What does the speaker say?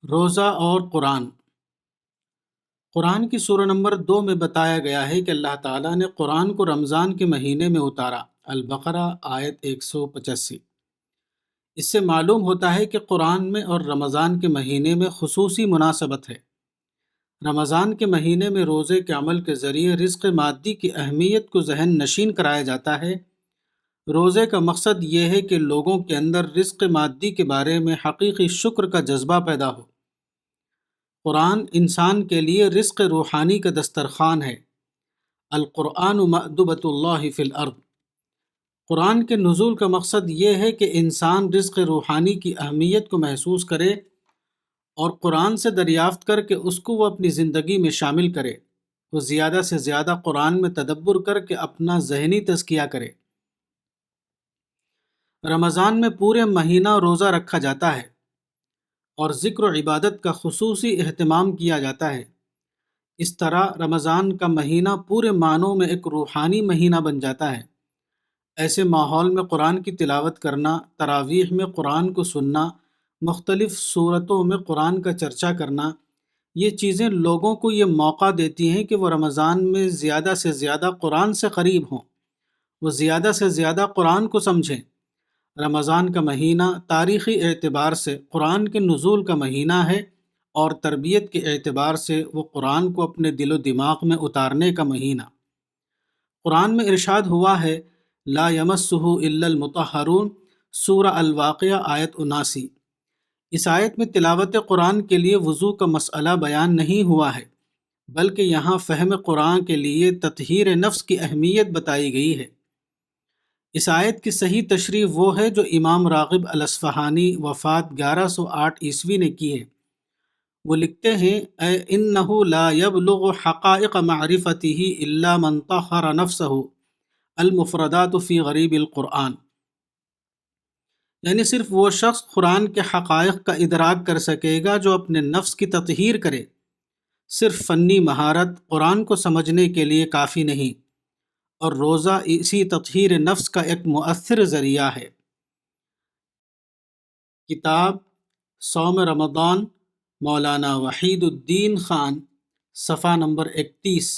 روزہ اور قرآن کی سورہ نمبر 2 میں بتایا گیا ہے کہ اللہ تعالیٰ نے قرآن کو رمضان کے مہینے میں اتارا۔ البقرہ آیت 185۔ اس سے معلوم ہوتا ہے کہ قرآن میں اور رمضان کے مہینے میں خصوصی مناسبت ہے۔ رمضان کے مہینے میں روزے کے عمل کے ذریعے رزق مادی کی اہمیت کو ذہن نشین کرایا جاتا ہے۔ روزے کا مقصد یہ ہے کہ لوگوں کے اندر رزق مادی کے بارے میں حقیقی شکر کا جذبہ پیدا ہو۔ قرآن انسان کے لیے رزق روحانی کا دسترخوان ہے۔ القرآن مأدبۃ اللہ فی الارض۔ قرآن کے نزول کا مقصد یہ ہے کہ انسان رزق روحانی کی اہمیت کو محسوس کرے اور قرآن سے دریافت کر کے اس کو وہ اپنی زندگی میں شامل کرے۔ وہ زیادہ سے زیادہ قرآن میں تدبر کر کے اپنا ذہنی تزکیہ کرے۔ رمضان میں پورے مہینہ روزہ رکھا جاتا ہے اور ذکر و عبادت کا خصوصی اہتمام کیا جاتا ہے۔ اس طرح رمضان کا مہینہ پورے معنوں میں ایک روحانی مہینہ بن جاتا ہے۔ ایسے ماحول میں قرآن کی تلاوت کرنا، تراویح میں قرآن کو سننا، مختلف صورتوں میں قرآن کا چرچا کرنا، یہ چیزیں لوگوں کو یہ موقع دیتی ہیں کہ وہ رمضان میں زیادہ سے زیادہ قرآن سے قریب ہوں، وہ زیادہ سے زیادہ قرآن کو سمجھیں۔ رمضان کا مہینہ تاریخی اعتبار سے قرآن کے نزول کا مہینہ ہے اور تربیت کے اعتبار سے وہ قرآن کو اپنے دل و دماغ میں اتارنے کا مہینہ۔ قرآن میں ارشاد ہوا ہے لا یمسہ الا المطہرون، سورہ الواقعہ آیت 79۔ اس آیت میں تلاوت قرآن کے لیے وضو کا مسئلہ بیان نہیں ہوا ہے، بلکہ یہاں فہم قرآن کے لیے تطہیر نفس کی اہمیت بتائی گئی ہے۔ اس آیت کی صحیح تشریح وہ ہے جو امام راغب الاصفہانی وفات 1108 عیسوی نے کی ہے۔ وہ لکھتے ہیں انہ لا یبلغ حقائق معرفتہ الا من طہر نفسہ المفردات فی غریب القرآن، یعنی صرف وہ شخص قرآن کے حقائق کا ادراک کر سکے گا جو اپنے نفس کی تطہیر کرے۔ صرف فنی مہارت قرآن کو سمجھنے کے لیے کافی نہیں، اور روزہ اسی تطہیر نفس کا ایک مؤثر ذریعہ ہے۔ کتاب صوم رمضان، مولانا وحید الدین خان، صفحہ نمبر 31۔